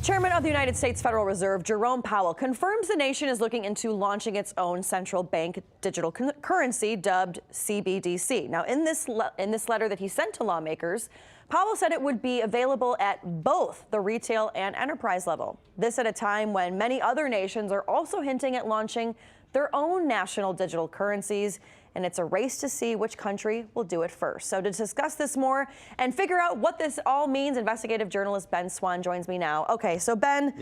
Chairman of the United States Federal Reserve, Jerome Powell, confirms the nation is looking into launching its own central bank digital currency dubbed CBDC. Now, in this letter that he sent to lawmakers, Powell said it would be available at both the retail and enterprise level. This at a time when many other nations are also hinting at launching their own national digital currencies, and it's a race to see which country will do it first. So to discuss this more and figure out what this all means, investigative journalist Ben Swan joins me now. Okay, so Ben,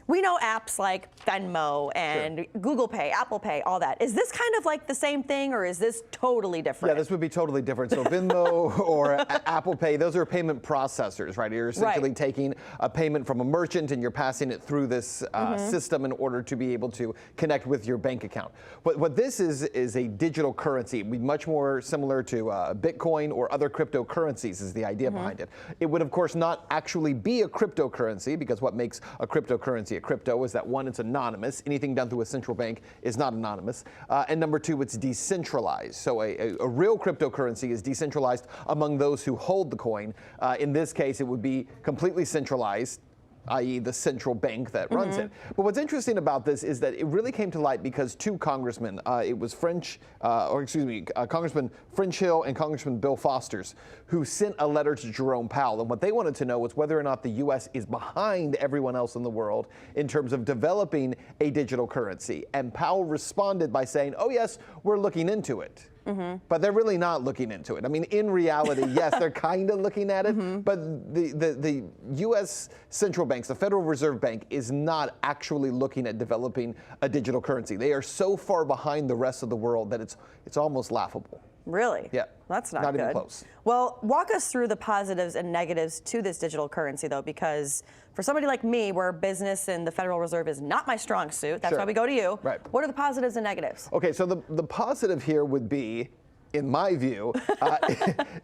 we know apps like Venmo and Google Pay, Apple Pay, all that. Is this kind of like the same thing, or is this totally different? Yeah, this would be totally different. So Venmo or Apple Pay, those are payment processors, right? You're essentially taking a payment from a merchant and you're passing it through this system in order to be able to connect with your bank account. What this is a digital currency. It would be much more similar to Bitcoin or other cryptocurrencies is the idea behind it. It would, of course, not actually be a cryptocurrency, because what makes a cryptocurrency a crypto is that, one, it's anonymous. Anything done through a central bank is not anonymous. And number two, it's decentralized. So a real cryptocurrency is decentralized among those who hold the coin. In this case, it would be completely centralized, i.e. the central bank that runs it. But what's interesting about this is that it really came to light because two congressmen, it was Congressman French Hill and Congressman Bill Foster, who sent a letter to Jerome Powell. And what they wanted to know was whether or not the U.S. is behind everyone else in the world in terms of developing a digital currency. And Powell responded by saying, oh, yes, we're looking into it. But they're really not looking into it. I mean, in reality, yes, they're kind of looking at it, but the U.S. central banks, the Federal Reserve Bank, is not actually looking at developing a digital currency. They are so far behind the rest of the world that it's almost laughable. Really? Yeah. That's not good. Not even close. Well, walk us through the positives and negatives to this digital currency, though, because for somebody like me, where business and the Federal Reserve is not my strong suit, that's why we go to you. Right. What are the positives and negatives? Okay, so the positive here would be, in my view,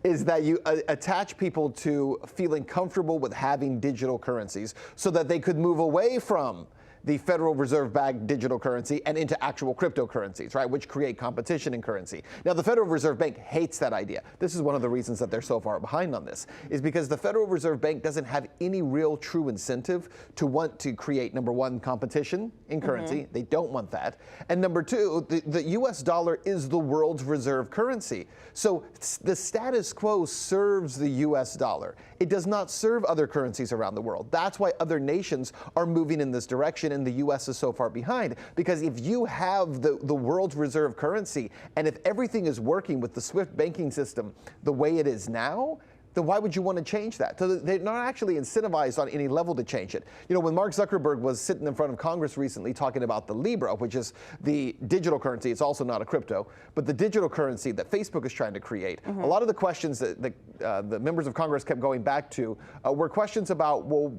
is that you attach people to feeling comfortable with having digital currencies so that they could move away from the Federal Reserve-backed digital currency and into actual cryptocurrencies, right, which create competition in currency. Now, the Federal Reserve Bank hates that idea. This is one of the reasons that they're so far behind on this, is because the Federal Reserve Bank doesn't have any real true incentive to want to create, number one, competition in currency. They don't want that. And number two, the U.S. dollar is the world's reserve currency. So the status quo serves the U.S. dollar. It does not serve other currencies around the world. That's why other nations are moving in this direction, and the U.S. is so far behind. Because if you have the world's reserve currency, and if everything is working with the SWIFT banking system the way it is now, then why would you want to change that? So they're not actually incentivized on any level to change it. You know, when Mark Zuckerberg was sitting in front of Congress recently talking about the Libra, which is the digital currency, it's also not a crypto, but the digital currency that Facebook is trying to create, a lot of the questions that the members of Congress kept going back to were questions about, well,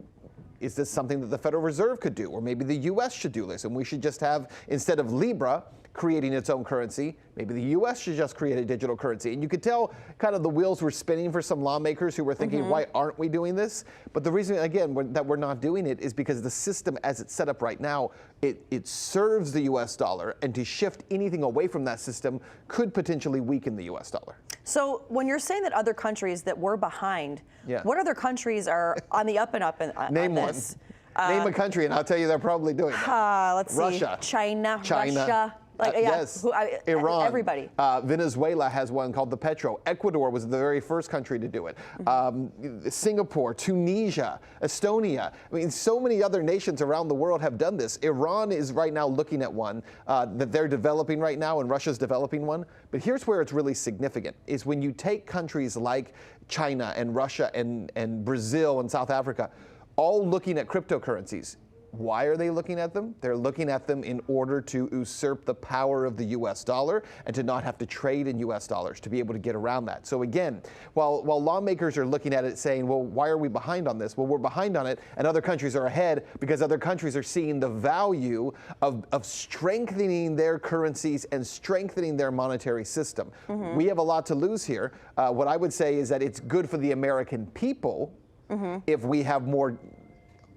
is this something that the Federal Reserve could do? Or maybe the U.S. should do this, and we should just have, instead of Libra creating its own currency, maybe the U.S. should just create a digital currency. And you could tell kind of the wheels were spinning for some lawmakers who were thinking, why aren't we doing this? But the reason, again, that we're not doing it is because the system as it's set up right now, it serves the U.S. dollar, and to shift anything away from that system could potentially weaken the U.S. dollar. So when you're saying that other countries that were behind, what other countries are on the up and up Name on one. this? Name a country, and I'll tell you they're probably doing it. Let's see. Russia. China. Russia. Like, yes. Iran. Everybody. Venezuela has one called the Petro. Ecuador was the very first country to do it. Singapore, Tunisia, Estonia. I mean, so many other nations around the world have done this. Iran is right now looking at one that they're developing right now, and Russia's developing one. But here's where it's really significant, is when you take countries like China and Russia and Brazil and South Africa, all looking at cryptocurrencies. Why are they looking at them? They're looking at them in order to usurp the power of the U.S. dollar and to not have to trade in U.S. dollars, to be able to get around that. So again, while lawmakers are looking at it saying, well, why are we behind on this? Well, we're behind on it, and other countries are ahead because other countries are seeing the value of strengthening their currencies and strengthening their monetary system. We have a lot to lose here. What I would say is that it's good for the American people if we have more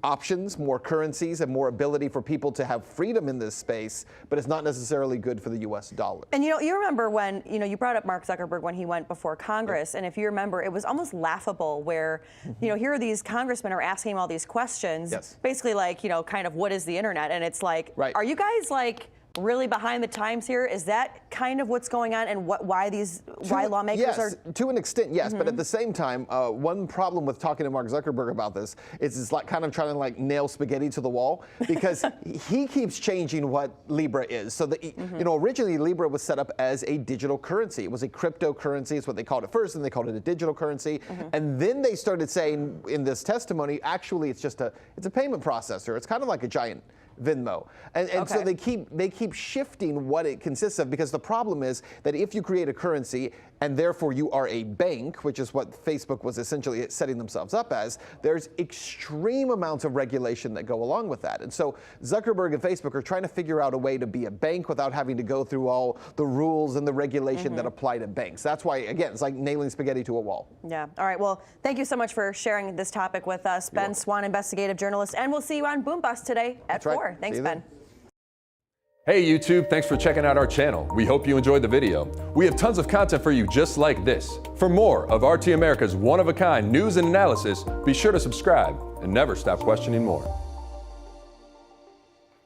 options, more currencies, and more ability for people to have freedom in this space, but it's not necessarily good for the U.S. dollar. And you remember when, you brought up Mark Zuckerberg when he went before Congress, and if you remember, it was almost laughable where, here are these congressmen are asking him all these questions, basically like, kind of what is the internet? And it's like, are you guys like really behind the times here? Is that kind of what's going on, and why lawmakers are? To an extent, yes. But at the same time, one problem with talking to Mark Zuckerberg about this is it's like kind of trying to like nail spaghetti to the wall, because he keeps changing what Libra is. So that originally Libra was set up as a digital currency. It was a cryptocurrency. It's what they called it first, and they called it a digital currency. And then they started saying in this testimony, actually, it's a payment processor. It's kind of like a giant Venmo. And so they keep shifting what it consists of, because the problem is that if you create a currency and therefore you are a bank, which is what Facebook was essentially setting themselves up as, there's extreme amounts of regulation that go along with that. And so Zuckerberg and Facebook are trying to figure out a way to be a bank without having to go through all the rules and the regulation that apply to banks. That's why, again, it's like nailing spaghetti to a wall. Yeah. All right. Well, thank you so much for sharing this topic with us, Ben Swan, investigative journalist, and we'll see you on Boom Bust today at 4. Thanks, Ben. Hey YouTube, thanks for checking out our channel. We hope you enjoyed the video. We have tons of content for you just like this. For more of RT America's one-of-a-kind news and analysis, be sure to subscribe and never stop questioning more.